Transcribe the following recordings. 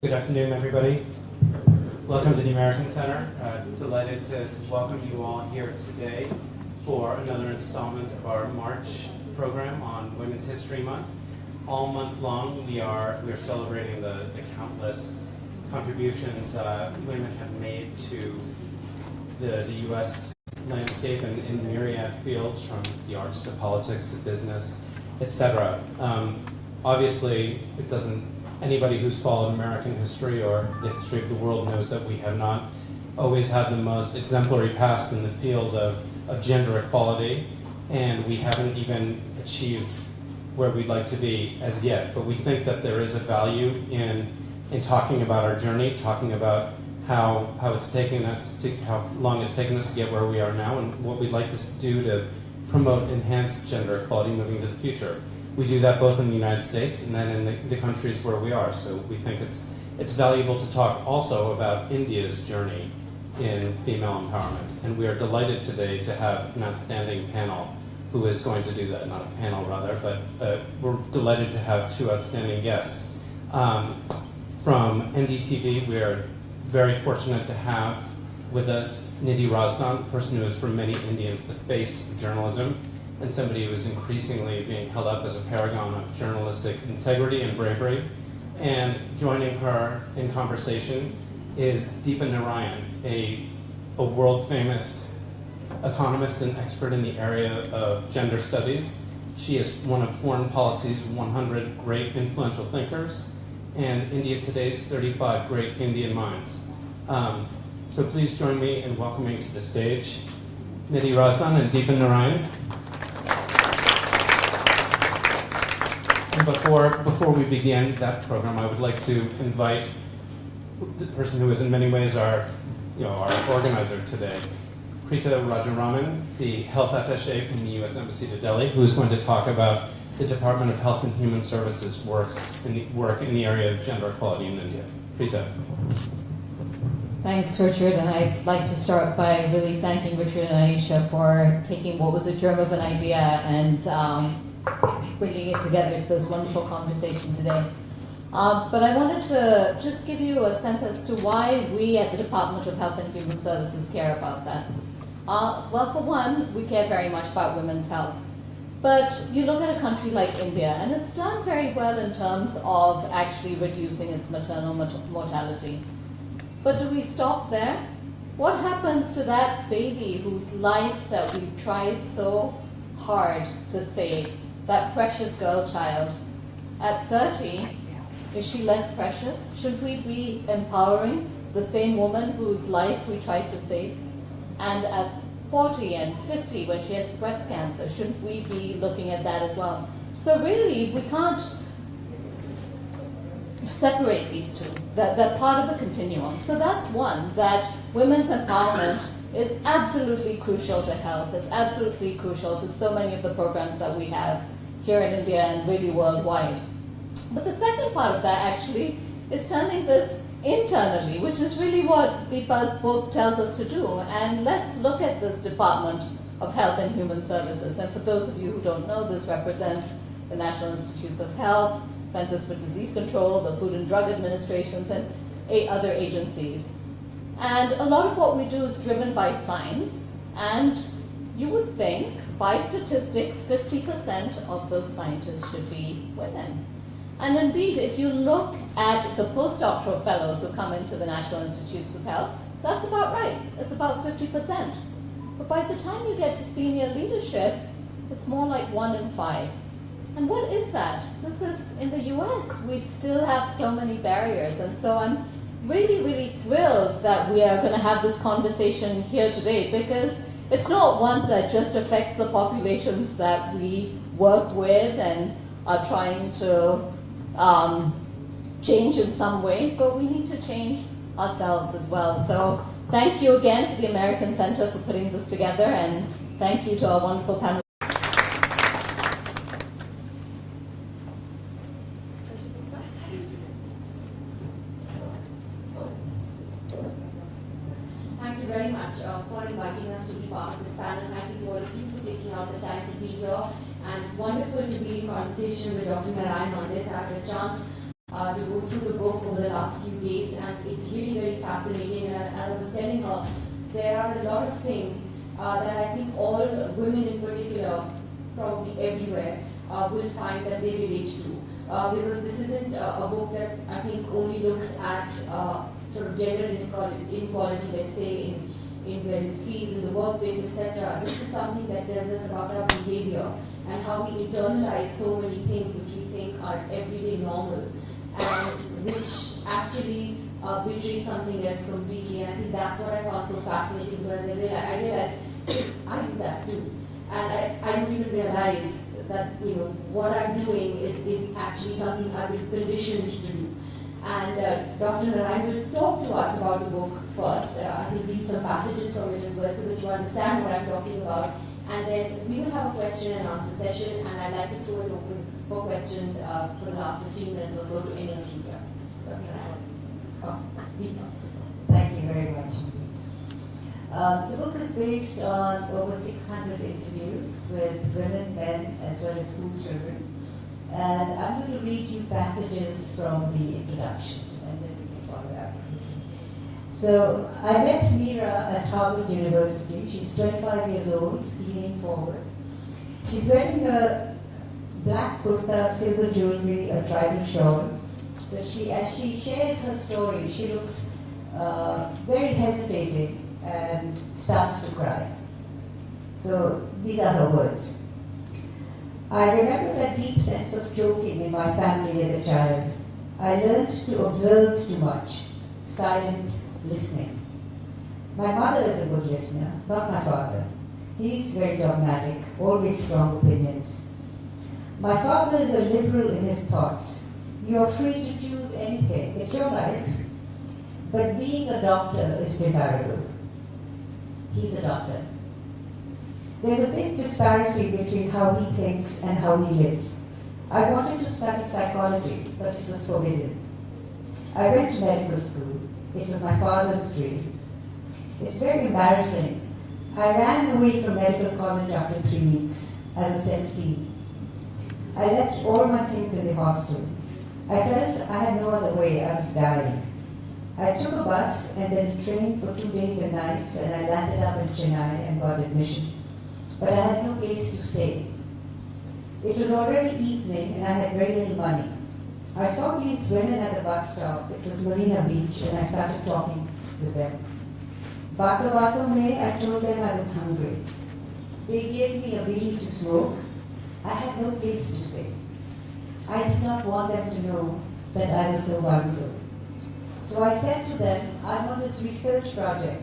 Good afternoon, everybody. Welcome to the American Center. Delighted to welcome you all here today for another installment of our March program on Women's History Month. All month long, we are celebrating the countless contributions women have made to the U.S. landscape in myriad fields, from the arts to politics to business, etc. Obviously, it doesn't. Anybody who's followed American history or the history of the world knows that we have not always had the most exemplary past in the field of gender equality, and we haven't even achieved where we'd like to be as yet. But we think that there is a value in talking about our journey, talking about how it's taken us to, how long it's taken us to get where we are now, and what we'd like to do to promote enhanced gender equality moving to the future. We do that both in the United States and then in the countries where we are. So we think it's valuable to talk also about India's journey in female empowerment. And we are delighted today to have an outstanding panel who is going to do that. Not a panel, rather, but we're delighted to have two outstanding guests. From NDTV, we are very fortunate to have with us Nidhi Razdan, the person who is for many Indians the face of journalism, and somebody who is increasingly being held up as a paragon of journalistic integrity and bravery. And joining her in conversation is Deepa Narayan, a world-famous economist and expert in the area of gender studies. She is one of Foreign Policy's 100 great influential thinkers and India Today's 35 great Indian minds. So please join me in welcoming to the stage Nidhi Razdan and Deepa Narayan. And before we begin that program, I would like to invite the person who is in many ways our organizer today, Preeta Rajaraman, the health attaché from the U.S. Embassy to Delhi, who is going to talk about the Department of Health and Human Services work in the area of gender equality in India. Preeta. Thanks, Richard, and I'd like to start by really thanking Richard and Aisha for taking what was a germ of an idea and bringing it together to this wonderful conversation today. But I wanted to just give you a sense as to why we at the Department of Health and Human Services care about that. Well, for one, we care very much about women's health. But you look at a country like India, and it's done very well in terms of actually reducing its maternal mortality. But do we stop there? What happens to that baby whose life that we've tried so hard to save? That precious girl child. At 30, is she less precious? Should we be empowering the same woman whose life we tried to save? And at 40 and 50, when she has breast cancer, shouldn't we be looking at that as well? So really, we can't separate these two. They're part of a continuum. So that's one, that women's empowerment is absolutely crucial to health. It's absolutely crucial to so many of the programs that we have here in India and really worldwide. But the second part of that actually is turning this internally, which is really what Deepa's book tells us to do. And let's look at this Department of Health and Human Services. And for those of you who don't know, this represents the National Institutes of Health, Centers for Disease Control, the Food and Drug Administrations, and 8 other agencies. And a lot of what we do is driven by science, and you would think, by statistics, 50% of those scientists should be women. And indeed, if you look at the postdoctoral fellows who come into the National Institutes of Health, that's about right. It's about 50%. But by the time you get to senior leadership, it's more like 1 in 5. And what is that? This is in the US. We still have so many barriers. And so I'm really, really thrilled that we are going to have this conversation here today, because it's not one that just affects the populations that we work with and are trying to change in some way, but we need to change ourselves as well. So thank you again to the American Center for putting this together, and thank you to our wonderful panel. Thank you very much for inviting us to be part of this panel. Thank you to all of you for taking out the time to be here. And it's wonderful to be in conversation with Dr. Narayan on this. I had a chance to go through the book over the last few days, and it's really very fascinating. And as I was telling her, there are a lot of things that I think all women in particular, probably everywhere, will find that they relate to. Because this isn't a book that I think only looks at sort of gender inequality, let's say, in various fields, in the workplace, etc. This is something that tells us about our behavior and how we internalize so many things which we think are everyday normal and which actually betray something else completely. And I think that's what I found so fascinating, because I realized I do that too. And I don't even realize that what I'm doing is actually something I've been conditioned to do. And Dr. Narayan will talk to us about the book first. I will read some passages from it as well so that you understand what I'm talking about. And then we will have a question and answer session, and I'd like to throw it open for questions for the last 15 minutes or so to any of you here. So, thank you very much. The book is based on over 600 interviews with women, men, as well as school children. And I'm going to read you passages from the introduction, and then we can follow up. So, I met Mira at Harvard University. She's 25 years old, leaning forward. She's wearing a black kurta, silver jewelry, a tribal shawl. But as she shares her story, she looks very hesitating and starts to cry. So these are her words. I remember that deep sense of choking in my family as a child. I learned to observe too much, silent listening. My mother is a good listener, not my father. He's very dogmatic, always strong opinions. My father is a liberal in his thoughts. You're free to choose anything, it's your life. But being a doctor is desirable. He's a doctor. There's a big disparity between how he thinks and how he lives. I wanted to study psychology, but it was forbidden. I went to medical school. It was my father's dream. It's very embarrassing. I ran away from medical college after 3 weeks. I was 17. I left all my things in the hostel. I felt I had no other way. I was dying. I took a bus and then a train for 2 days and nights, and I landed up in Chennai and got admission. But I had no place to stay. It was already evening and I had very little money. I saw these women at the bus stop. It was Marina Beach, and I started talking with them. Bato Bato Mein, I told them I was hungry. They gave me a bidi to smoke. I had no place to stay. I did not want them to know that I was so vulnerable. So I said to them, I'm on this research project,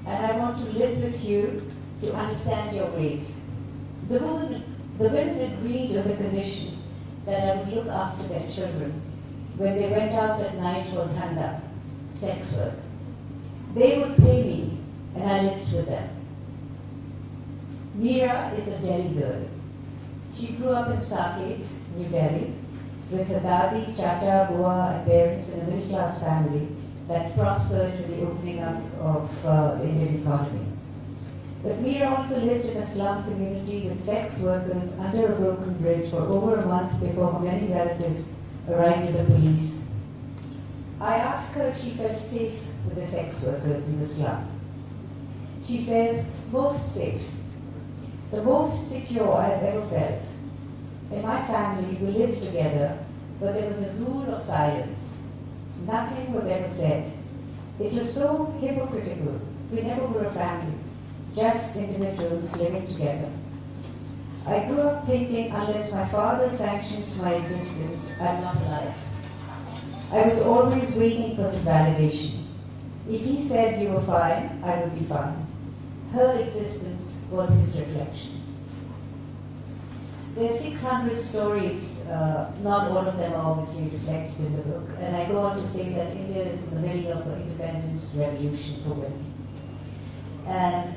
and I want to live with you to understand your ways. The women agreed on the condition that I would look after their children when they went out at night for dhanda, sex work. They would pay me, and I lived with them. Mira is a Delhi girl. She grew up in Saket, New Delhi, with her dadi, chacha, bua, and parents in a middle-class family that prospered with the opening up of the Indian economy. But Mira also lived in a slum community with sex workers under a broken bridge for over a month before many relatives arrived with the police. I asked her if she felt safe with the sex workers in the slum. She says, most safe. The most secure I have ever felt. In my family, we lived together, but there was a rule of silence. Nothing was ever said. It was so hypocritical. We never were a family, just individuals living together. I grew up thinking, unless my father sanctions my existence, I'm not alive. I was always waiting for his validation. If he said you were fine, I would be fine. Her existence was his reflection. There are 600 stories, not all of them are obviously reflected in the book, and I go on to say that India is in the middle of an independence revolution for women. And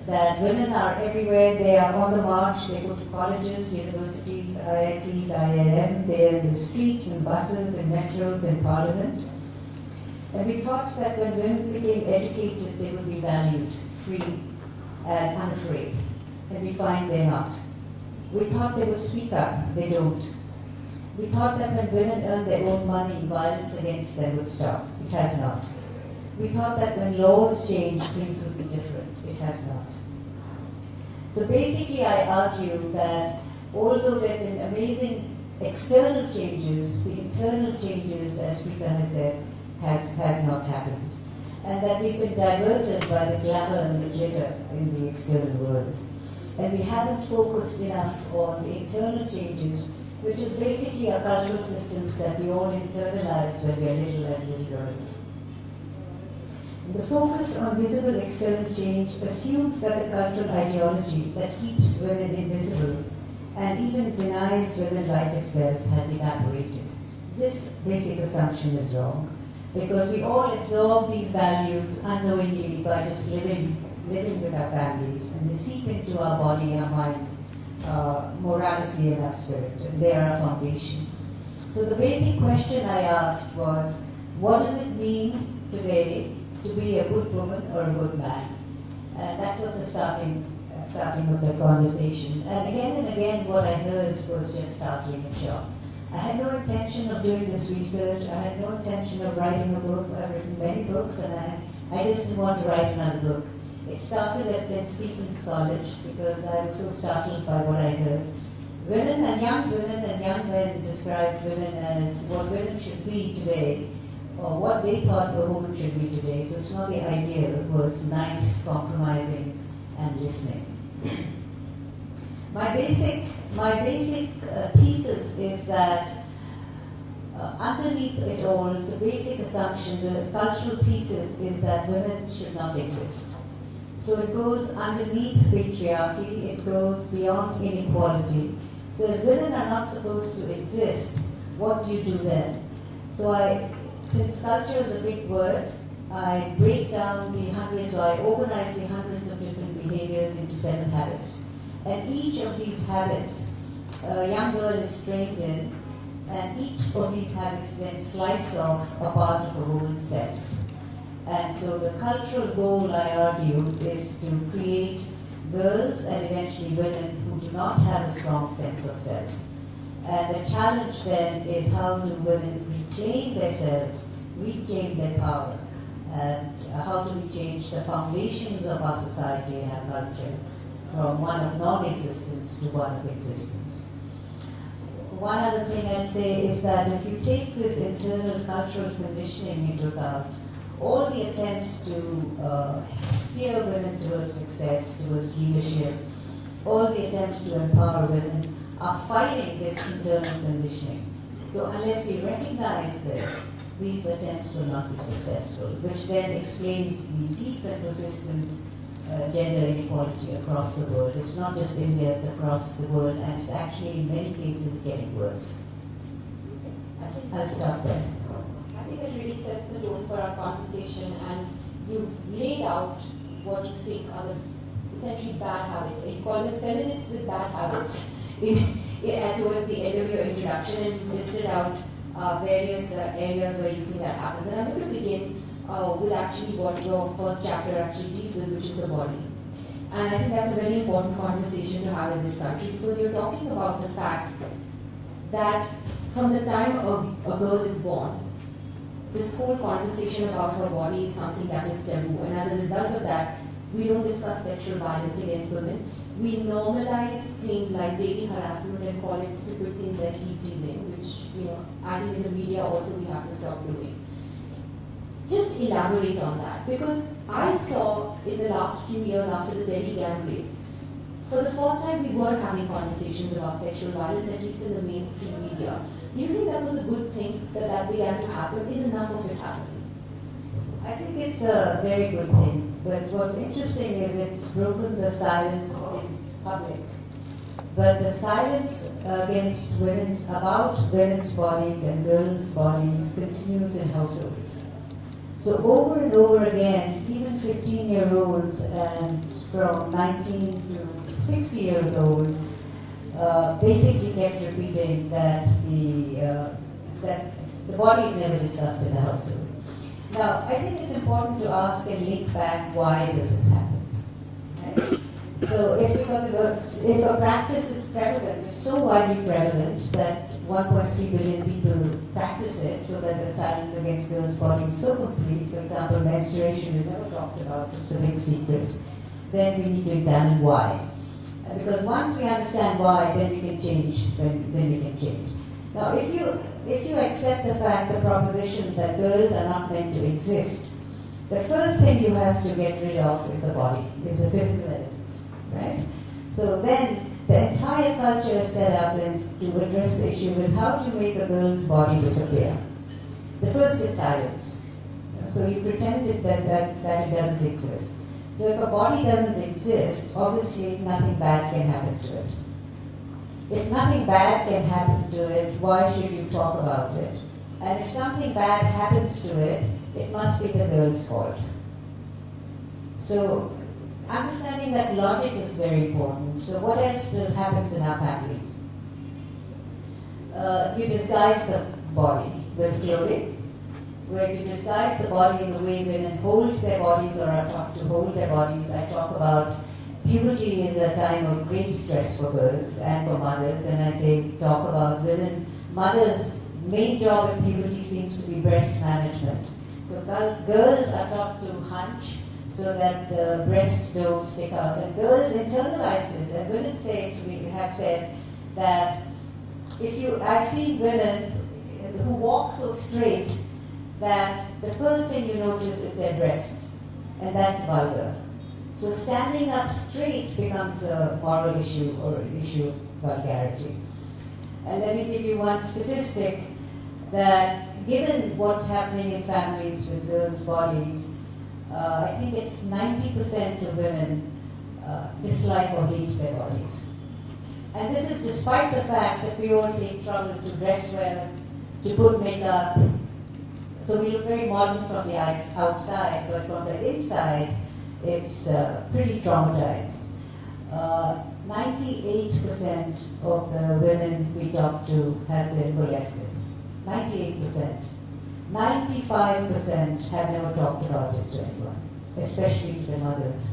that women are everywhere, they are on the march, they go to colleges, universities, IITs, IIM, they are in the streets, in buses, in metros, in parliament. And we thought that when women became educated, they would be valued, free, and unafraid. And we find they're not. We thought they would speak up, they don't. We thought that when women earned their own money, violence against them would stop. It has not. We thought that when laws changed, things would be different. It has not. So basically, I argue that although there have been amazing external changes, the internal changes, as Peter has said, has not happened. And that we've been diverted by the glamour and the glitter in the external world. And we haven't focused enough on the internal changes, which is basically our cultural systems that we all internalize when we are little as little girls. The focus on visible external change assumes that the cultural ideology that keeps women invisible and even denies women life itself has evaporated. This basic assumption is wrong, because we all absorb these values unknowingly by just living with our families, and they seep into our body, our mind, morality and our spirit, and they are our foundation. So the basic question I asked was, what does it mean today to be a good woman or a good man? And that was the starting of the conversation. And again, what I heard was just startling and shocked. I had no intention of doing this research. I had no intention of writing a book. I've written many books, and I just didn't want to write another book. It started at St. Stephen's College because I was so startled by what I heard. Women and young men described women as what women should be today, or what they thought a woman should be today. So it's not the ideal, it was nice, compromising, and listening. My basic thesis is that underneath it all, the basic assumption, the cultural thesis is that women should not exist. So it goes underneath patriarchy, it goes beyond inequality. So if women are not supposed to exist, what do you do then? So since culture is a big word, I break down I organize the hundreds of different behaviors into 7 habits. And each of these habits, a young girl is trained in, and each of these habits then slice off a part of a woman's self. And so the cultural goal, I argue, is to create girls and eventually women who do not have a strong sense of self. And the challenge then is, how do women reclaim themselves, reclaim their power, and how do we change the foundations of our society and our culture from one of non-existence to one of existence. One other thing I'd say is that if you take this internal cultural conditioning into account, all the attempts to steer women towards success, towards leadership, all the attempts to empower women are fighting this internal conditioning. So unless we recognize this, these attempts will not be successful, which then explains the deep and persistent gender inequality across the world. It's not just India, it's across the world, and it's actually in many cases getting worse. I'll stop there. I think that really sets the tone for our conversation, and you've laid out what you think are the essentially bad habits. You call them feminists with bad habits towards the end of your introduction, and you listed out various areas where you think that happens. And I'm going to begin with actually what your first chapter actually deals with, which is the body. And I think that's a very important conversation to have in this country, because you're talking about the fact that from the time a girl is born, this whole conversation about her body is something that is taboo. And as a result of that, we don't discuss sexual violence against women. We normalize things like dating harassment and call it stupid things like eve-teasing, which, I think in the media also we have to stop doing. Just elaborate on that, because I saw in the last few years after the Delhi gang rape, for the first time we were having conversations about sexual violence, at least in the mainstream media. Do you think that was a good thing that began to happen? Is enough of it happening? I think it's a very good thing, but what's interesting is it's broken the silence in public. But the silence about women's bodies and girls' bodies continues in households. So over and over again, even 15-year-olds and from 19 to 60-years-old basically kept repeating that the body is never discussed in the household. Now, I think it's important to ask and link back, why does this happen? Right? So it's because if a practice is prevalent, it's so widely prevalent that 1.3 billion people practice it, so that the silence against girls' bodies is so complete. For example, menstruation we never talked about, it's a big secret. Then we need to examine why. Because once we understand why, then we can change. Then we can change. Now, if you accept the fact, the proposition that girls are not meant to exist, the first thing you have to get rid of is the body, is the physical evidence, right? So then the entire culture is set up to address the issue with how to make a girl's body disappear. The first is silence. So you pretend that it doesn't exist. So if a body doesn't exist, obviously nothing bad can happen to it. If nothing bad can happen to it, why should you talk about it? And if something bad happens to it, it must be the girl's fault. So understanding that logic is very important. So what else happens in our families? You disguise the body with clothing, where you disguise the body in the way women hold their bodies or are taught to hold their bodies. I talk about puberty is a time of great stress for girls and for mothers, and I talk about women. Mothers' main job in puberty seems to be breast management. So girls are taught to hunch so that the breasts don't stick out, and girls internalize this. And women have said that I've seen women who walk so straight that the first thing you notice is their breasts, and that's vulgar. So standing up straight becomes a moral issue or an issue of vulgarity. And let me give you one statistic that given what's happening in families with girls' bodies, I think it's 90% of women dislike or hate their bodies. And this is despite the fact that we all take trouble to dress well, to put makeup. So we look very modern from the outside, but from the inside, it's pretty traumatized. 98% of the women we talk to have been molested. 98%. 95% have never talked about it to anyone, especially to their mothers.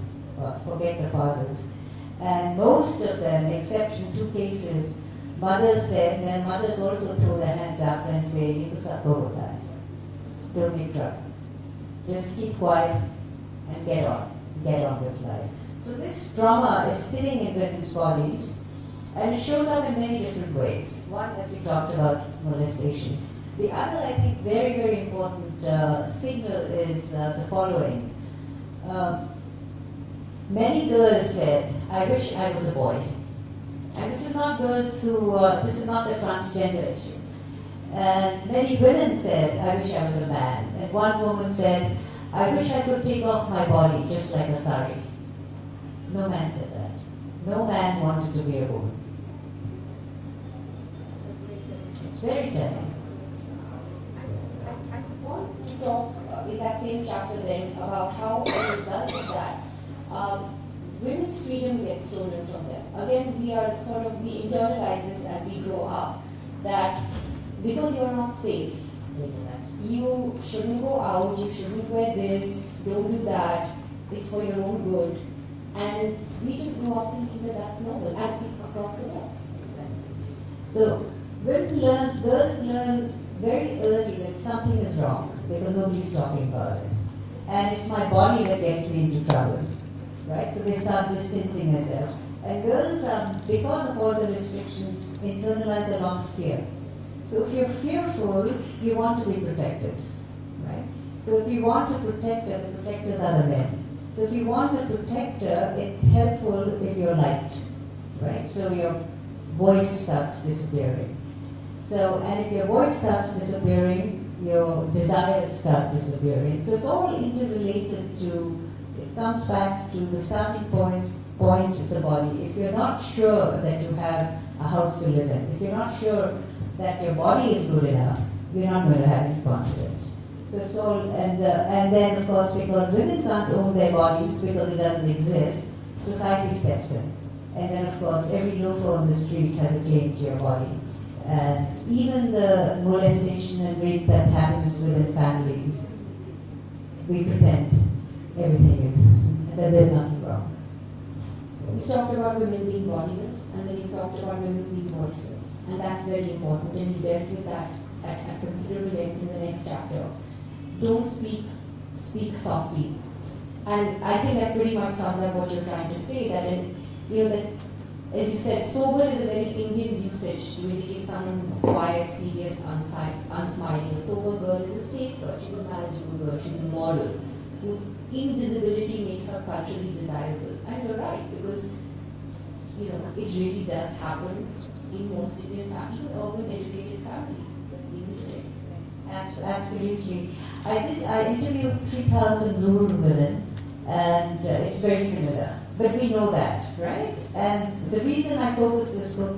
Forget the fathers. And most of them, except in 2 cases, mothers said, and mothers also throw their hands up and say, "Itu satu hotai." Don't make trouble. Just keep quiet and get on with life. So this trauma is sitting in women's bodies, and it shows up in many different ways. One, as we talked about, is molestation. The other, I think, very, very important signal is the following. Many girls said, "I wish I was a boy." And this is not girls who, this is not the transgender issue. And many women said, "I wish I was a man." And one woman said, "I wish I could take off my body just like a sari." No man said that. No man wanted to be a woman. It's very telling. I want to talk in that same chapter then about how, as a result of that, women's freedom gets stolen from them. Again, we internalize this as we grow up, that because you're not safe, you shouldn't go out, you shouldn't wear this, don't do that, it's for your own good. And we just grow up thinking that that's normal, and it's across the board. So girls learn very early that something is wrong because nobody's talking about it. And it's my body that gets me into trouble, right? So they start distancing themselves. And girls, because of all the restrictions, internalize a lot of fear. So if you're fearful, you want to be protected, right? So if you want to protect her, the protectors are the men. So if you want a protector, it's helpful if you're liked, right? So your voice starts disappearing. So, and if your voice starts disappearing, your desires start disappearing. So it's all interrelated to, it comes back to the starting point of the body. If you're not sure that you have a house to live in, if you're not sure that your body is good enough, you're not going to have any confidence. So it's all, and then of course, because women can't own their bodies because it doesn't exist, society steps in. And then of course, every loafer on the street has a claim to your body. And even the molestation and rape that happens within families, we pretend everything is, that there's nothing wrong. you've talked about women being bodiless, and then you've talked about women being voiceless, and that's very important, and you dealt with that at considerable length in the next chapter. Don't speak, speak softly. And I think that pretty much sums up what you're trying to say, that, that, as you said, sober is a very Indian usage to indicate someone who's quiet, serious, unsmiling. A sober girl is a safe girl, she's a marriageable girl, she's a model, whose invisibility makes her culturally desirable. And you're right, because, it really does happen in most Indian families, even urban educated families, even today. Absolutely. I interviewed 3,000 rural women, and it's very similar. But we know that, right? And the reason I focus this book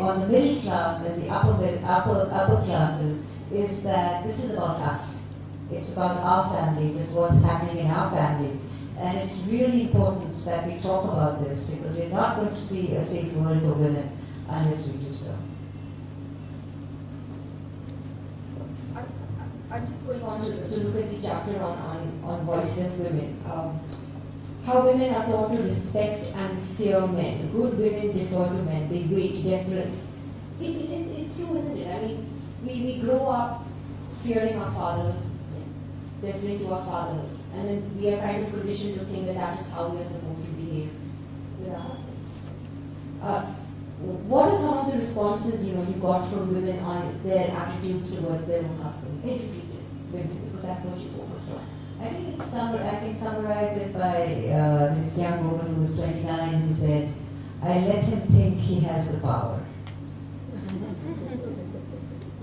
on the middle class and the upper classes is that this is about us. It's about our families. It's what's happening in our families. And it's really important that we talk about this, because we're not going to see a safe world for women unless we do so. I'm just going on to look at the chapter on voiceless women. How women are taught to respect and fear men. Good women defer to men. They wait deference. It's true, isn't it? I mean, we grow up fearing our fathers, deferring to our fathers, and then we are kind of conditioned to think that is how we are supposed to behave with our husbands. What are some of the responses you got from women on their attitudes towards their own husbands? Educated women, because that's what you focused on. I think I can summarize it by this young woman who was 29 who said, "I let him think he has the power."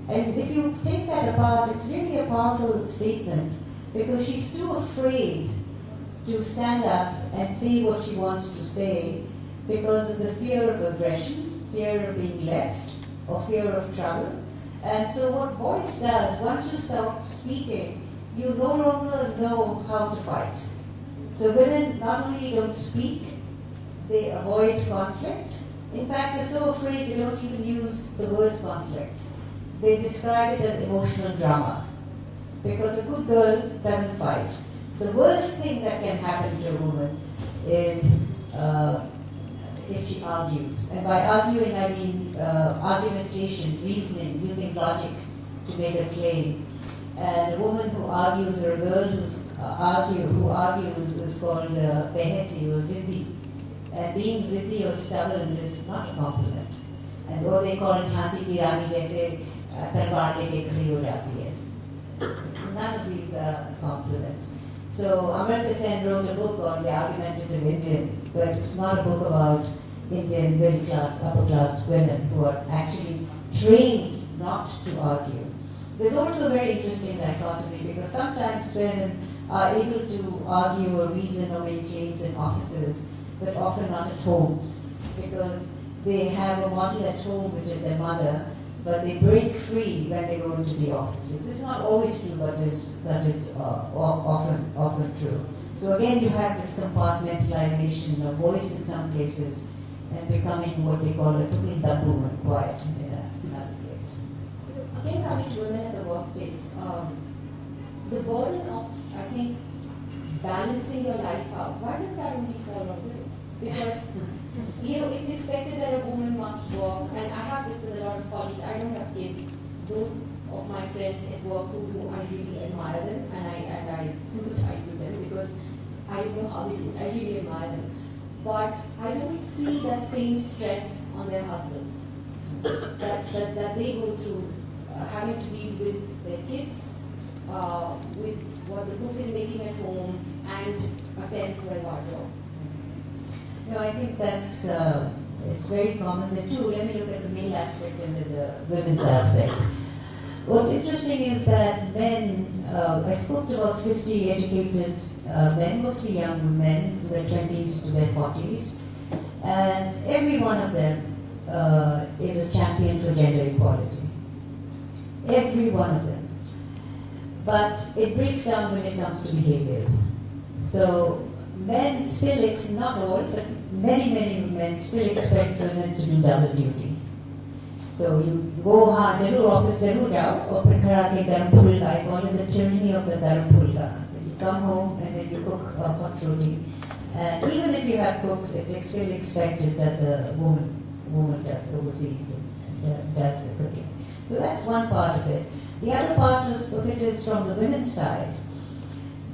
And if you take that apart, it's really a powerful statement, because she's too afraid to stand up and say what she wants to say because of the fear of aggression, fear of being left, or fear of trouble. And so what voice does, once you stop speaking, you no longer know how to fight. So women not only don't speak, they avoid conflict. In fact, they're so afraid they don't even use the word conflict. They describe it as emotional drama, because a good girl doesn't fight. The worst thing that can happen to a woman is if she argues. And by arguing, I mean argumentation, reasoning, using logic to make a claim. And a woman who argues, or a girl who argues is called behesi or ziddi. And being ziddi or stubborn is not a compliment. And though they call it Jhansi ki Rani jaise talwar leke khadi ho jati hai. None of these are compliments. So Amartya Sen wrote a book on the argumentative Indian, but it's not a book about Indian middle class, upper class women who are actually trained not to argue. There's also a very interesting dichotomy, because sometimes women are able to argue or reason or make claims in offices, but often not at homes, because they have a model at home which is their mother, but they break free when they go into the offices. It's not always true, but that is often true. So again, you have this compartmentalization of voice in some places and becoming what they call a tukul dabu and quiet in another place. Again, coming to women at the workplace, the burden of, I think, balancing your life out, why does that only fall on women? Because it's expected that a woman must work, and I have this with a lot of colleagues. I don't have kids. Those of my friends at work who do, I really admire them, and I sympathize with them, because I don't know how they do it. I really admire them. But I don't see that same stress on their husbands that they go through, having to deal with their kids, with what the cook is making at home, and a 10-12-hour job. No, I think that's it's very common. The two, let me look at the male aspect and the women's aspect. What's interesting is that men, I spoke to about 50 educated men, mostly young men, in their 20s to their 40s, and every one of them is a champion for gender equality. Every one of them. But it breaks down when it comes to behaviors. So men still, not all, but many men still expect women to do double duty. So you go hard, Jarur office, Jarur jao, or Prakara ke garam phulka, I call it the tyranny of the garam phulka. You come home and then you cook hot roti, And even if you have cooks, it's still expected that the woman does overseas and does the cooking. So that's one part of it. The other part of it is from the women's side,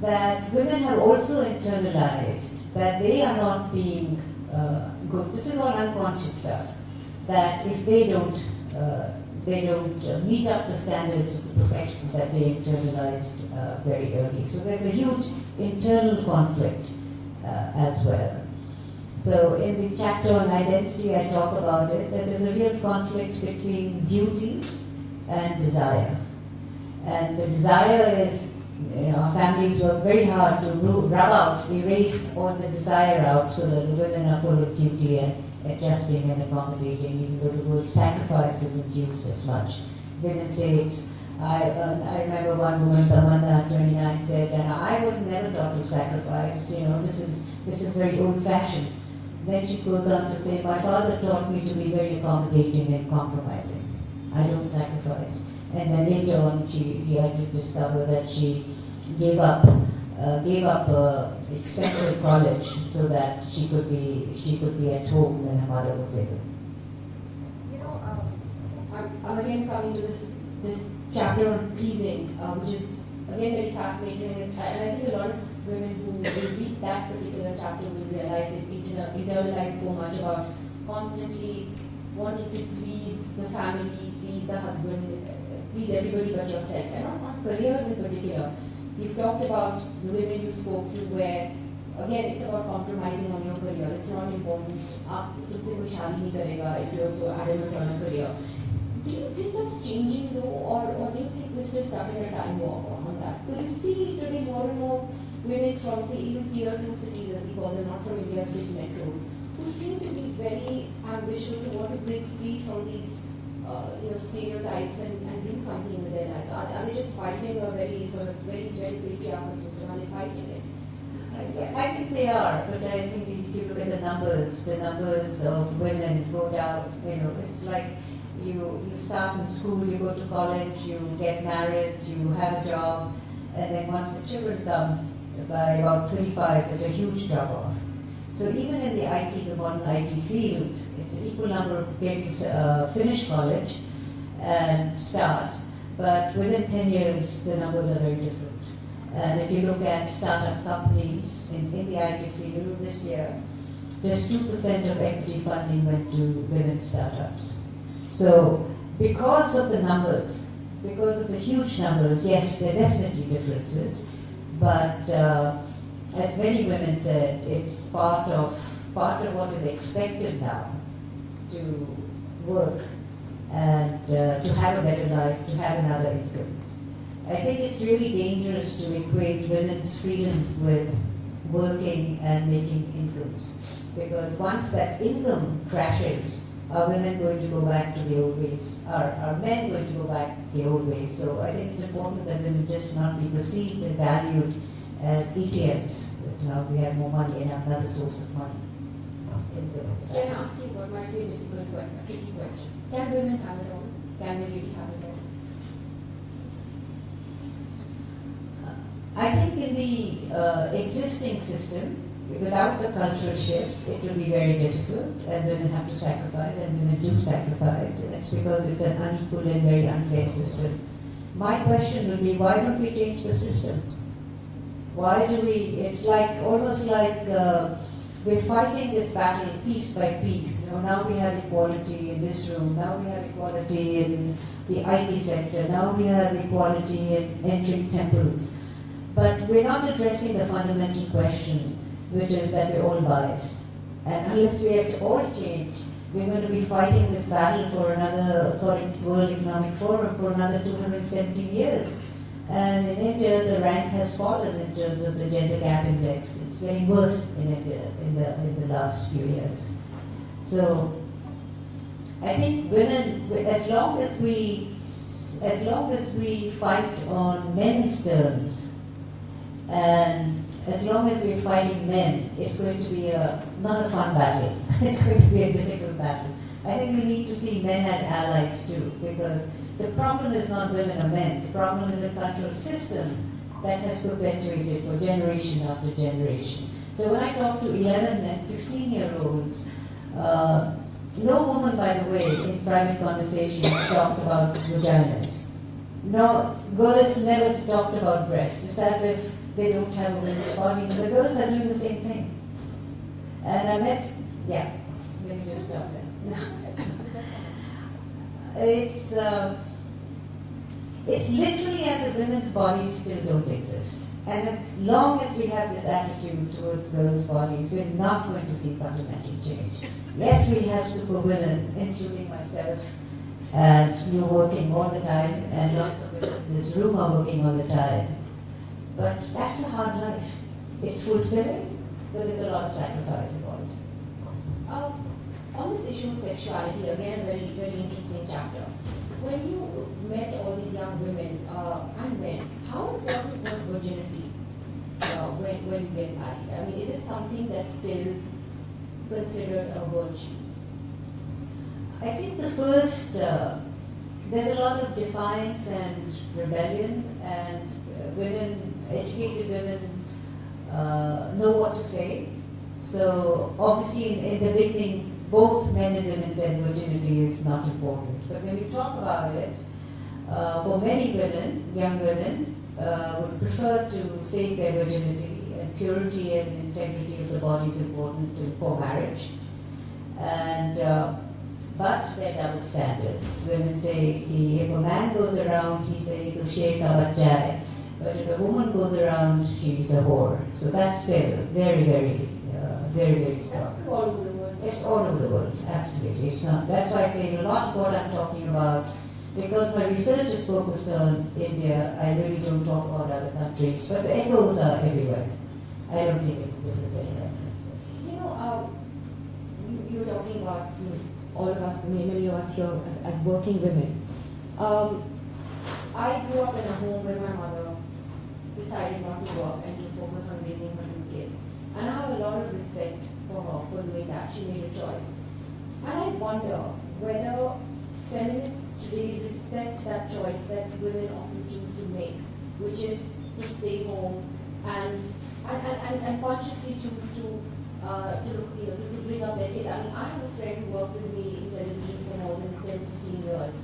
that women have also internalized that they are not being good. This is all unconscious stuff. That if they don't meet up the standards of the profession that they internalized very early. So there's a huge internal conflict as well. So in the chapter on identity, I talk about it, that there's a real conflict between duty and desire. And the desire is, our families work very hard to erase all the desire out so that the women are full of duty and adjusting and accommodating, even though the word sacrifice isn't used as much. Women say it's, I remember one woman, Tamanna, 29, said, and I was never taught to sacrifice, this is very old-fashioned. Then she goes on to say, my father taught me to be very accommodating and compromising. I don't sacrifice. And then later on, she had to discover that she gave up expensive college so that she could be at home when her mother was ill. I'm again coming to this chapter on pleasing, which is again very fascinating, and I think a lot of women who will read that particular chapter will realize they internalize so much about constantly wanting to please the family, please the husband, please everybody but yourself, and on careers in particular. You've talked about the women you spoke to where, again, it's about compromising on your career. It's not important. तुमसे कोई शादी नहीं करेगा if you're so adamant on a career. Do you think that's changing though, or do you think we're still stuck in a time warp on that? Because you see today more and more women from, say, even tier 2 cities, as we call them, not from India's big metros, who seem to be very ambitious and want to break free from these stereotypes and do something with their lives. Are they just fighting a very very patriarchal system? Are they fighting it? I think they are, but I think if you look at the numbers of women go down. It's like you start in school, you go to college, you get married, you have a job, and then once the children come, by about 35, there's a huge drop-off. So even in the modern IT field, it's an equal number of kids finish college and start, but within 10 years, the numbers are very different. And if you look at startup companies in the IT field this year, just 2% of equity funding went to women startups. So because of the numbers, because of the huge numbers, yes, there are definitely differences, but as many women said, it's part of what is expected now to work and to have a better life, to have another income. I think it's really dangerous to equate women's freedom with working and making incomes, because once that income crashes, are women going to go back to the old ways? Are men going to go back to the old ways? So I think it's important that women just not be perceived and valued as ATMs. That now we have more money and another source of money. Can I ask you what might be a difficult question, a tricky question? Can women have it all? Can they really have it all? I think in the existing system, without the cultural shifts, it will be very difficult, and women have to sacrifice, and women do sacrifice, and it's because it's an unequal and very unfair system. My question would be, why don't we change the system? Why do we, it's almost like we're fighting this battle piece by piece. Now we have equality in this room, now we have equality in the IT sector, now we have equality in entering temples. But we're not addressing the fundamental question, which is that we're all biased. And unless we have to all change, we're going to be fighting this battle for another, according to World Economic Forum, for another 217 years. And in India, the rank has fallen in terms of the gender gap index. It's getting worse in India in the last few years. So I think women, as long as we fight on men's terms, and as long as we're fighting men, it's going to be not a fun battle. It's going to be a difficult battle. I think we need to see men as allies too, because the problem is not women or men. The problem is a cultural system that has perpetuated for generation after generation. So when I talk to 11 and 15-year-olds, no woman, by the way, in private conversations talked about vaginas. No, girls never talked about breasts. It's as if they don't have women's bodies, and the girls are doing the same thing. And I met, yeah, let me just stop this. It's literally as if women's bodies still don't exist. And as long as we have this attitude towards girls' bodies, we're not going to see fundamental change. Yes, we have super women, including myself, and you're working all the time, and lots of women in this room are working all the time. But that's a hard life. It's fulfilling, but there's a lot of sacrifice involved. On this issue of sexuality, again, a very, very interesting chapter. When you met all these young women and men, how important was virginity when you get married? I mean, is it something that's still considered a virtue? I think the first, there's a lot of defiance and rebellion, and women, educated women, know what to say. So obviously in the beginning, both men and women said virginity is not important. But when we talk about it, for many women, young women, would prefer to save their virginity, and purity and integrity of the body is important for marriage. And but there are double standards. Women say if a man goes around, he says to sher ka bachcha hai. But if a woman goes around, she's a whore. So that's still very, very, very strong. That's all over the world. It's all over the world, absolutely. It's not. That's why I say a lot of what I'm talking about, because my research is focused on India, I really don't talk about other countries, but the echoes are everywhere. I don't think it's different anywhere. You know, you were talking about all of us, many of us here as working women. I grew up in a home where my mother decided not to work and to focus on raising her two kids. And I have a lot of respect for her for doing that. She made a choice. And I wonder whether feminists today respect that choice that women often choose to make, which is to stay home and consciously choose to bring up their kids. I mean, I have a friend who worked with me in television for more than 10-15 years.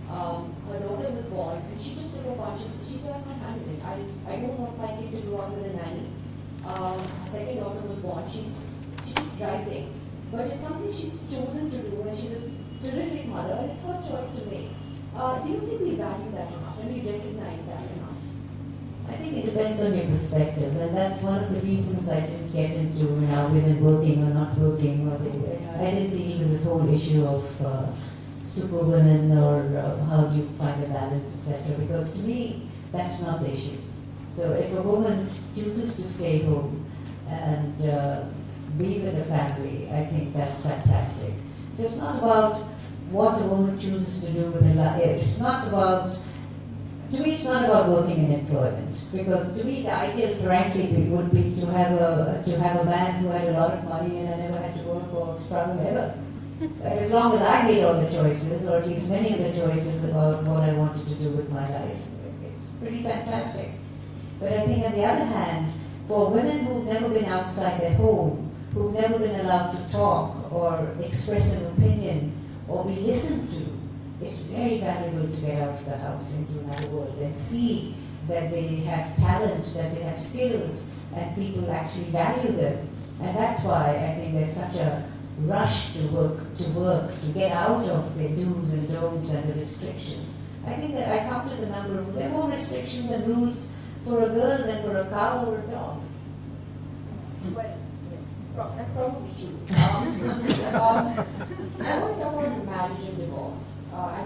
Her daughter was born, and she just took a conscious. She said, I can't handle it. I don't want my kid to grow up with a nanny. Her second daughter was born. She keeps writing, but it's something she's chosen to do, and she's a terrific mother, and it's her choice to make. Do you think we value that enough, and we recognize that enough? I think it depends on your perspective, and that's one of the reasons I didn't get into women working or not working. I didn't deal with this whole issue of super women or how do you find a balance, etc. Because to me, that's not the issue. So if a woman chooses to stay home and be with the family, I think that's fantastic. So it's not about what a woman chooses to do with her life. It's not about, to me, it's not about working in employment. Because to me, the ideal, frankly, would be to have a man who had a lot of money and I never had to work or struggle ever. As long as I made all the choices, or at least many of the choices about what I wanted to do with my life, it's pretty fantastic. But I think on the other hand, for women who've never been outside their home, who've never been allowed to talk or express an opinion or be listened to, it's very valuable to get out of the house into another world and see that they have talent, that they have skills, and people actually value them. And that's why I think there's such a rush to work, to get out of the do's and don'ts and the restrictions. I think that I counted the number of, there are more restrictions and rules for a girl than for a cow or a dog. Well, that's probably true. I want to talk about marriage and divorce. I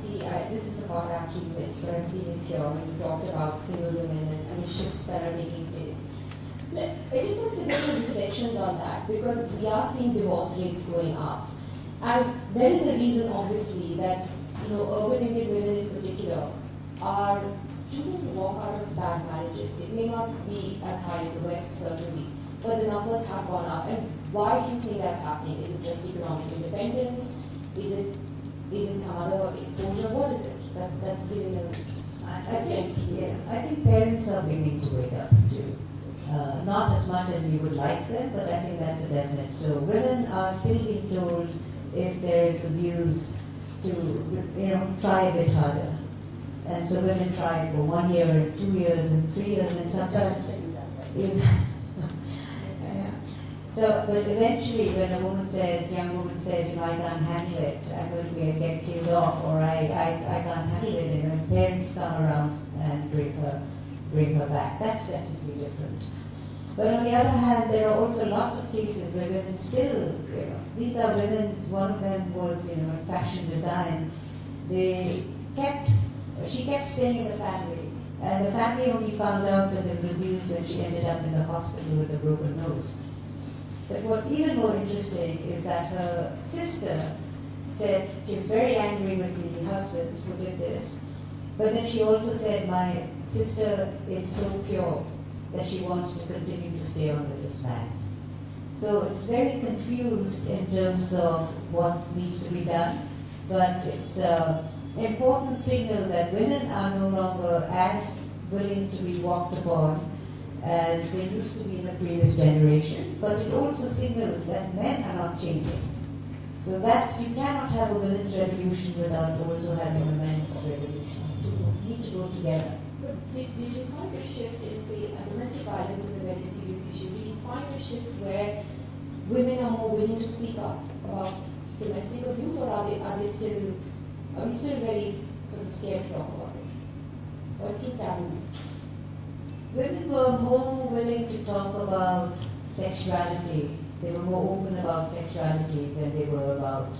see, this is a part I actually missed, but I'm seeing it here when you talked about single women and the shifts that are taking place. I just want to get your reflections on that, because we are seeing divorce rates going up. And there is a reason, obviously, that urban Indian women in particular are choosing to walk out of bad marriages. It may not be as high as the West, certainly, but the numbers have gone up. And why do you think that's happening? Is it just economic independence? Is it some other exposure? What is it that's giving them? I think parents are beginning to wake up too. not as much as we would like them, but I think that's a definite. So women are still being told if there is abuse to, try a bit harder. And so women try for 1 year, 2 years, and 3 years, and sometimes even So, but eventually when a young woman says, I can't handle it, I'm going to get killed off, or I can't handle it, parents come around and bring her back. That's definitely different. But on the other hand, there are also lots of cases where women still, these are women, one of them was, in fashion design. She kept staying in the family, and the family only found out that there was abuse when she ended up in the hospital with a broken nose. But what's even more interesting is that her sister said she was very angry with the husband who did this, but then she also said, my sister is so pure that she wants to continue to stay on with this man. So it's very confused in terms of what needs to be done, but it's an important signal that women are no longer as willing to be walked upon as they used to be in the previous generation, but it also signals that men are not changing. So you cannot have a women's revolution without also having a men's revolution. They need to go together. But did you find a shift in, say, domestic violence is a very serious issue? Did you find a shift where women are more willing to speak up about domestic abuse, or are we still very sort of scared to talk about it? Or it's still taboo? Women were more willing to talk about sexuality. They were more open about sexuality than they were about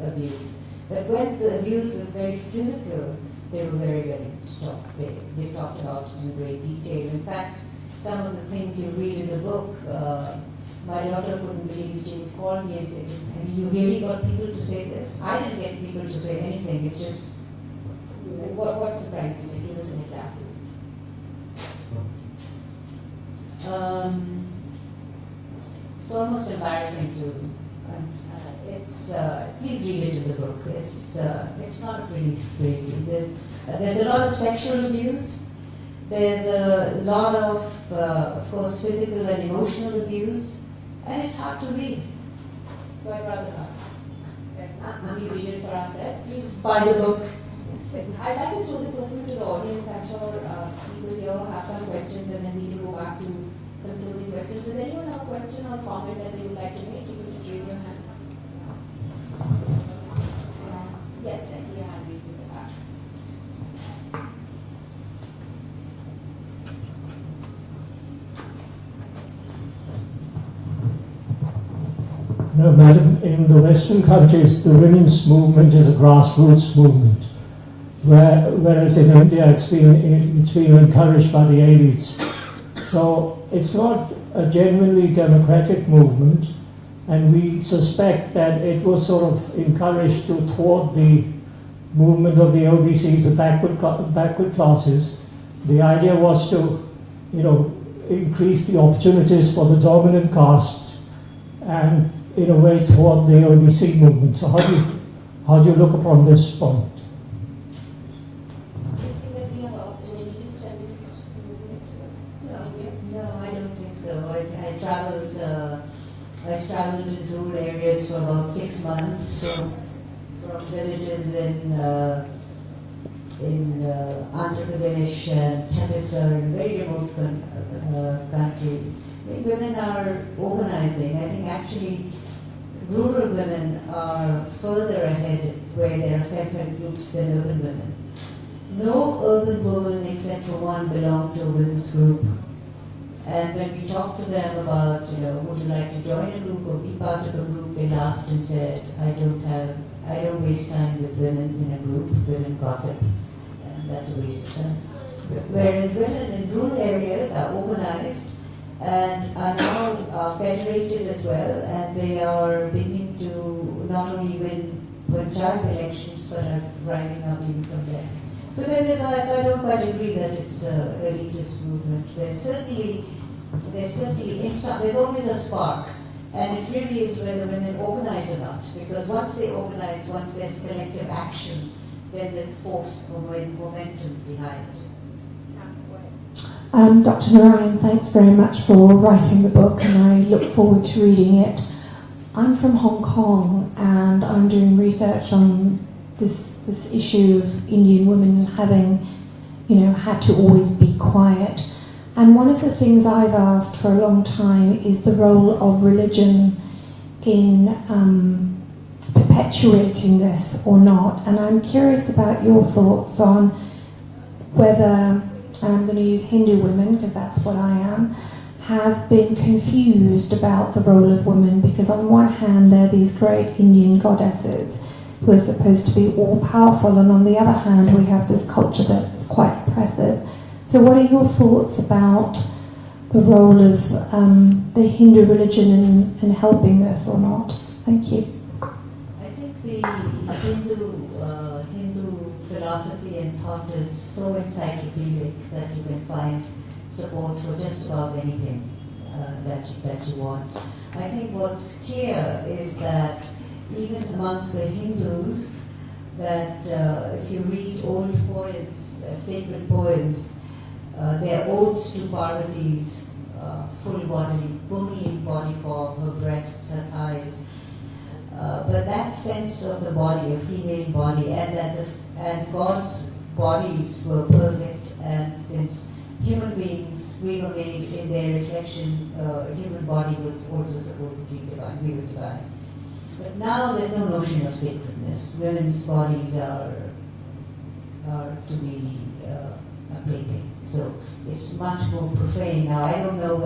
abuse. But when the abuse was very physical, they were very willing to talk. They talked about it in great detail. In fact, some of the things you read in the book, my daughter couldn't believe. She would call me and say, you really got people to say this? I didn't get people to say anything. It's just... What surprised you? Give us an example. It's almost embarrassing to. Please read it in the book. It's not a pretty scene. There's a lot of sexual abuse. There's a lot of course, physical and emotional abuse, and it's hard to read. So I'd rather not. We read it for ourselves. Please buy the book. I'd like to throw this open to the audience. I'm sure people here have some questions, and then we can go back to some closing questions. Does anyone have a question or comment that they would like to make? You can just raise your hand. Yes, I see your hand raised in the back. No, madam, in the Western countries, the women's movement is a grassroots movement, whereas in India it's been encouraged by the elites. So it's not a genuinely democratic movement, and we suspect that it was sort of encouraged to thwart the movement of the OBCs, the backward classes. The idea was to, increase the opportunities for the dominant castes and, in a way, thwart the OBC movement. So how do you look upon this point? I traveled in rural areas for about 6 months, from villages in Andhra Pradesh and Chhattisgarh and very remote countries. I think women are organizing. I think actually rural women are further ahead where there are self-help groups than urban women. No urban woman except for one belonged to a women's group. And when we talked to them about, would you like to join a group or be part of a group, they laughed and said, I don't waste time with women in a group, women gossip, and that's a waste of time. Whereas women in rural areas are organized and are now federated as well, and they are beginning to not only win panchayat elections, but are rising up even from there. So I don't quite agree that it's an elitist movement. There's always a spark, and it really is whether women organize or not. Because once they organize, once there's collective action, then there's force, momentum behind it. Dr. Narayan, thanks very much for writing the book, and I look forward to reading it. I'm from Hong Kong, and I'm doing research on this issue of Indian women having, had to always be quiet. And one of the things I've asked for a long time is the role of religion in perpetuating this or not. And I'm curious about your thoughts on whether, and I'm going to use Hindu women because that's what I am, have been confused about the role of women, because on one hand they're these great Indian goddesses who are supposed to be all-powerful, and on the other hand we have this culture that's quite oppressive. So what are your thoughts about the role of the Hindu religion in helping this or not? Thank you. I think the Hindu philosophy and thought is so encyclopedic that you can find support for just about anything that you want. I think what's clear is that even amongst the Hindus, that if you read old poems, sacred poems, they're odes to Parvati's full body, womanly body form, her breasts, her thighs. But that sense of the body, a female body, and God's bodies were perfect, and since human beings, we were made in their reflection, a human body was also supposedly divine, we were divine. But now there's no notion of sacredness. Women's bodies are to be a plaything. So it's much more profane now. I don't know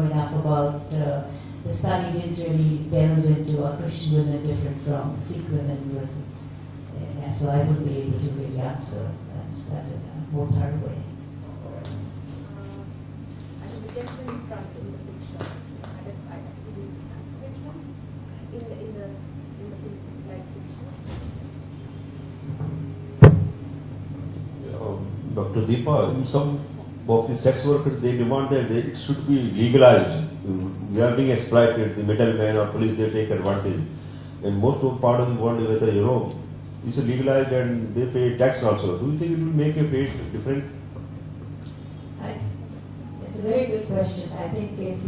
enough about the study didn't really delve into are Christian women different from Sikh women versus, so I wouldn't be able to really answer that in a more thorough way. I think the gentleman in front in the picture, I in the light picture. Dr. Deepa, in some of the sex workers, they demand that it should be legalized. We are being exploited. The middlemen or police, they take advantage. And most of part of the world, whether it's legalized and they pay tax also. Do you think it will make a fate different? It's a very good question. I think if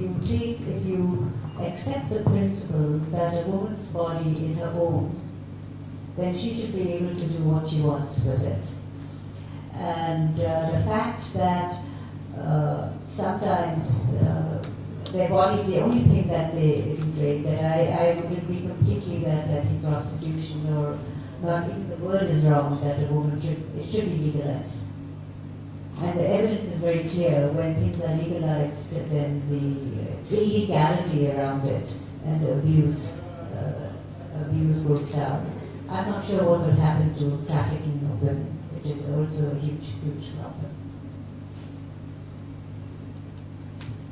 you accept the principle that a woman's body is her own, then she should be able to do what she wants with it. And the fact that sometimes their body is the only thing that they trade, that I would agree completely that I think prostitution or not even the word is wrong, that a woman should be legalized. And the evidence is very clear. When things are legalized, then the illegality around it and the abuse goes down. I'm not sure what would happen to trafficking of women, which is also a huge, huge problem.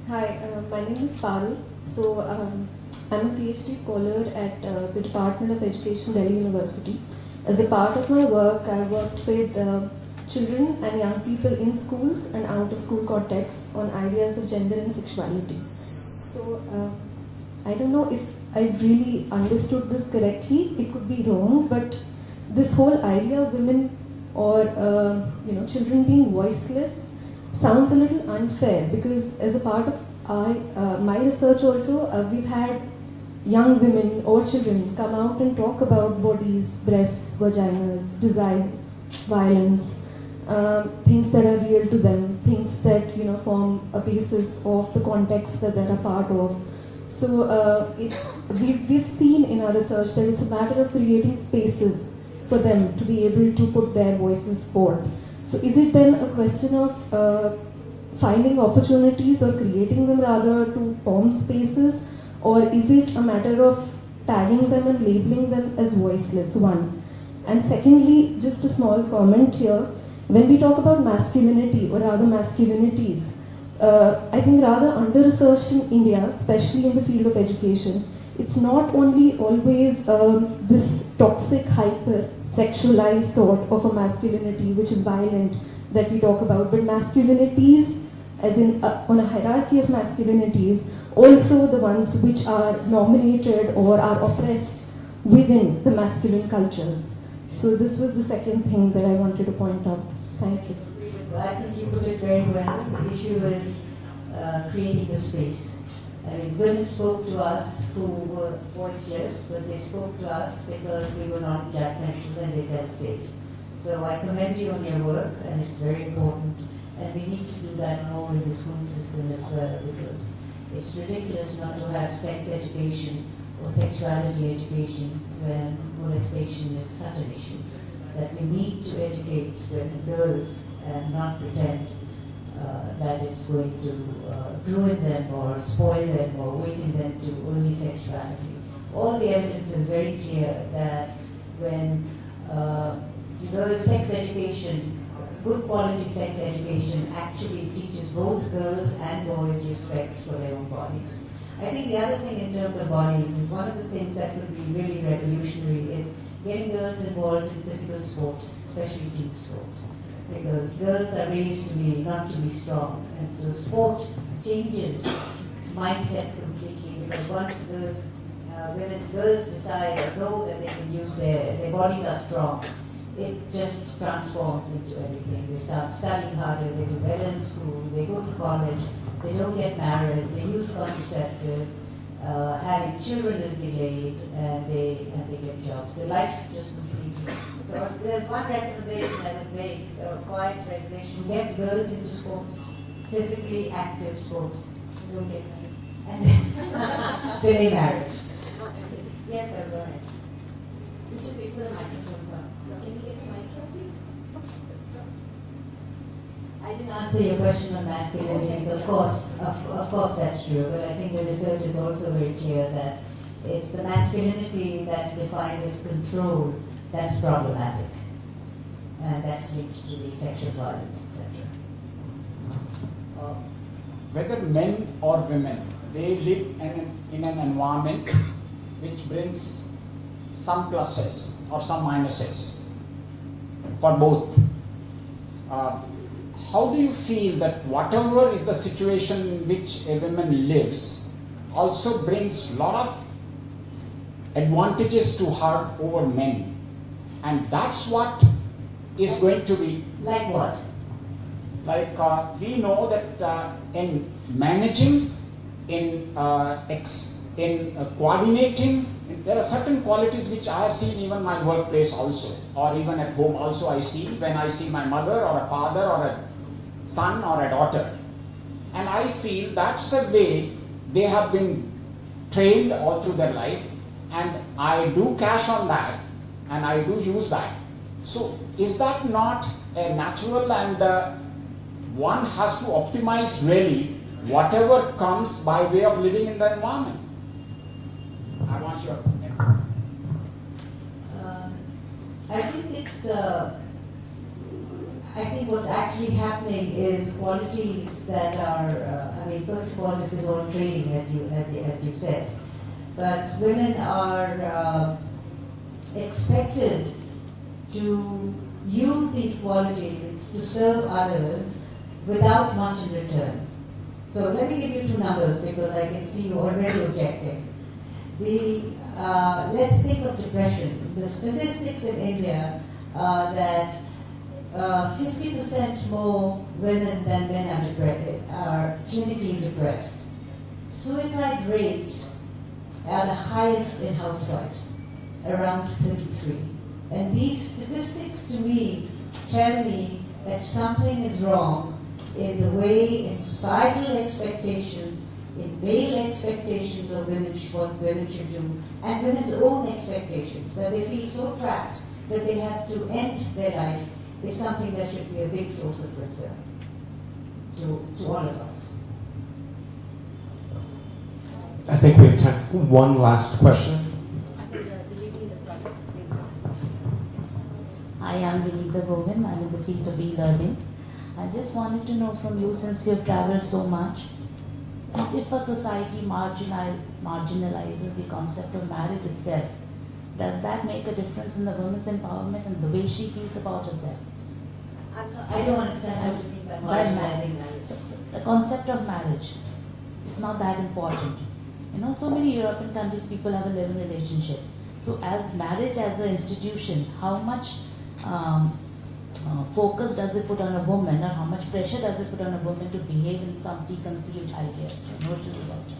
Hi, my name is Parul. So I'm a PhD scholar at the Department of Education, Delhi University. As a part of my work, I worked with children and young people in schools and out of school contexts on ideas of gender and sexuality. So I don't know if I've really understood this correctly. It could be wrong, but this whole idea of women or children being voiceless sounds a little unfair, because as a part of my research also, we've had young women or children come out and talk about bodies, breasts, vaginas, designs, violence, things that are real to them, things that form a basis of the context that they're a part of. So we've seen in our research that it's a matter of creating spaces for them to be able to put their voices forth. So is it then a question of finding opportunities or creating them rather to form spaces, or is it a matter of tagging them and labeling them as voiceless? One. And secondly, just a small comment here. When we talk about masculinity or rather masculinities, I think rather under-researched in India, especially in the field of education, it's not only always this toxic, hyper-sexualized sort of a masculinity which is violent that we talk about, but masculinities, as in on a hierarchy of masculinities, also the ones which are nominated or are oppressed within the masculine cultures. So this was the second thing that I wanted to point out. Thank you. I think you put it very well. The issue is creating the space. I mean, women spoke to us who were voiceless, but they spoke to us because we were not judgmental and they felt safe. So I commend you on your work, and it's very important. And we need to do that more in the school system as well, because it's ridiculous not to have sex education or sexuality education when molestation is such an issue. That we need to educate women, girls, and not pretend that it's going to ruin them or spoil them or awaken them to early sexuality. All the evidence is very clear that when girls' sex education, good quality sex education, actually teaches both girls and boys respect for their own bodies. I think the other thing in terms of bodies is one of the things that could be really revolutionary is getting girls involved in physical sports, especially team sports. Because girls are raised to be, not to be strong. And so sports changes mindsets completely, because once girls decide or know that they can use their bodies are strong, it just transforms into everything. They start studying harder, they do better in school, they go to college, they don't get married, they use contraceptive, having children is delayed, and they get jobs. So life just completely. So there's one recommendation I would make, a quiet regulation: get girls into sports, physically active sports. Don't get married. And delay marriage. Yes, sir, go ahead. We just wait for the microphone, sir. Can we get the mic here, please? I didn't answer your question on masculinity. Of course that's true. But I think the research is also very clear that it's the masculinity that's defined as control that's problematic, and that's linked to the sexual violence, etc. Whether men or women, they live in an environment which brings some pluses or some minuses for both. How do you feel that whatever is the situation in which a woman lives also brings a lot of advantages to her over men? And that's what is going to be. Like what? Like we know that in managing, in coordinating, there are certain qualities which I have seen even in my workplace also, or even at home also I see, when I see my mother or a father or a son or a daughter. And I feel that's a way they have been trained all through their life, and I do cash on that, and I do use that. So is that not a natural, and one has to optimize really whatever comes by way of living in the environment? I want your opinion. I think I think what's actually happening is qualities that are, first of all, this is all training, as you said, but women are expected to use these qualities to serve others without much in return. So let me give you two numbers, because I can see you already objecting. Let's think of depression. The statistics in India are that 50% more women than men are clinically depressed. Suicide rates are the highest in housewives, around 33. And these statistics to me tell me that something is wrong in the way, in societal expectation, in male expectations of women, what women should do, and women's own expectations, that they feel so trapped that they have to end their life, is something that should be a big source of concern to all of us. I think we have time for one last question. Hi, I'm Vinita Govind. I'm in the field of e-learning. I just wanted to know from you, since you've traveled so much, if a society marginalizes the concept of marriage itself, does that make a difference in the women's empowerment and the way she feels about herself? I don't understand what you mean by marginalizing marriage. So the concept of marriage is not that important. So many European countries, people have a live-in relationship. So as marriage as an institution, how much focus does it put on a woman, or how much pressure does it put on a woman to behave in some preconceived ideas or notions about it?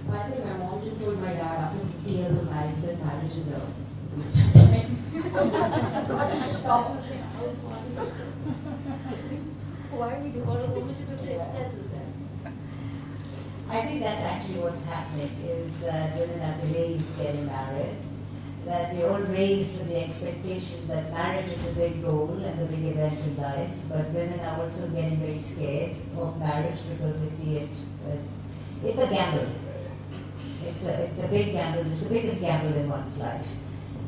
By the way, my mom just told my dad after 50 years of marriage that marriage is a waste of time. Why are we doing I think that's actually what's happening, is that women are delaying getting married, that we're all raised with the expectation that marriage is a big goal and a big event in life, but women are also getting very scared of marriage because they see it as, it's a gamble. It's a big gamble. It's the biggest gamble in one's life.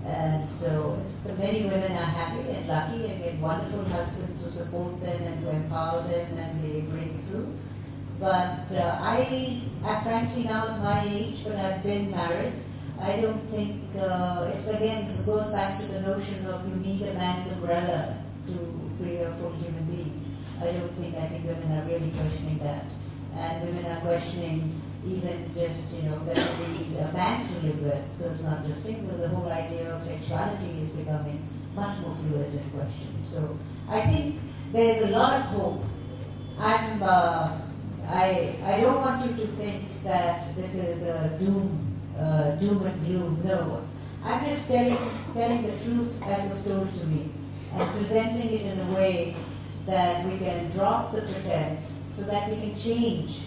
And so many women are happy and lucky and get wonderful husbands who support them and who empower them and they break through. But I frankly now at my age, but I've been married, I don't think, it's again goes back to the notion of you need a man's umbrella to be a full human being. I think women are really questioning that. And women are questioning even just, that you need a man to live with, so it's not just single. The whole idea of sexuality is becoming much more fluid and questioned. So I think there's a lot of hope. I don't want you to think that this is a doom and gloom. No, I'm just telling the truth as was told to me and presenting it in a way that we can drop the pretense so that we can change.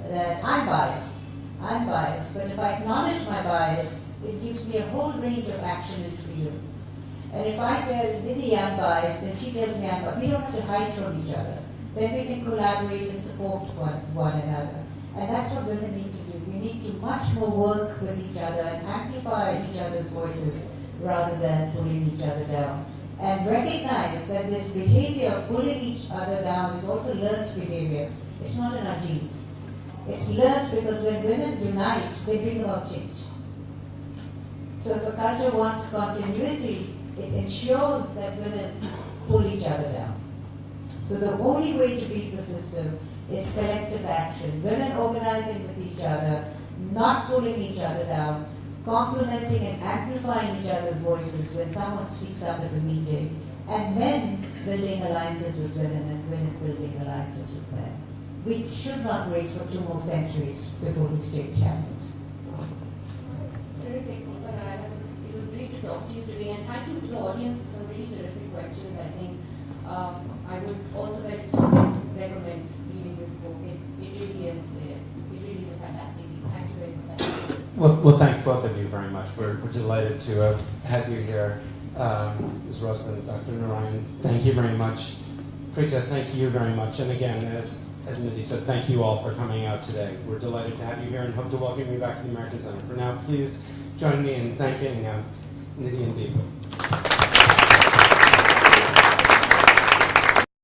That I'm biased, but if I acknowledge my bias, it gives me a whole range of action and freedom. And if I tell Nidhi I'm biased, then she tells me I'm biased. We don't have to hide from each other. Then we can collaborate and support one another. And that's what women need to do. We need to much more work with each other and amplify each other's voices rather than pulling each other down. And recognize that this behavior of pulling each other down is also learned behavior. It's not in our genes. It's learned because when women unite, they bring about change. So if a culture wants continuity, it ensures that women pull each other down. So the only way to beat the system is collective action. Women organizing with each other, not pulling each other down, complementing and amplifying each other's voices when someone speaks up at a meeting, and men building alliances with women and women building alliances with men. We should not wait for 2 more centuries before this change happens. Terrific, Deepa. It was great to talk to you today, and thank you to the audience for some really terrific questions. I think I would also very strongly recommend reading this book. It really is a fantastic read. Thank you very much. Well, thank both of you very much. We're delighted to have had you here. Ms. Roslin, Dr. Narayan, thank you very much. Preeta, thank you very much. And again, as Nidhi said, thank you all for coming out today. We're delighted to have you here and hope to welcome you back to the American Center. For now, please join me in thanking Nidhi and Deepa.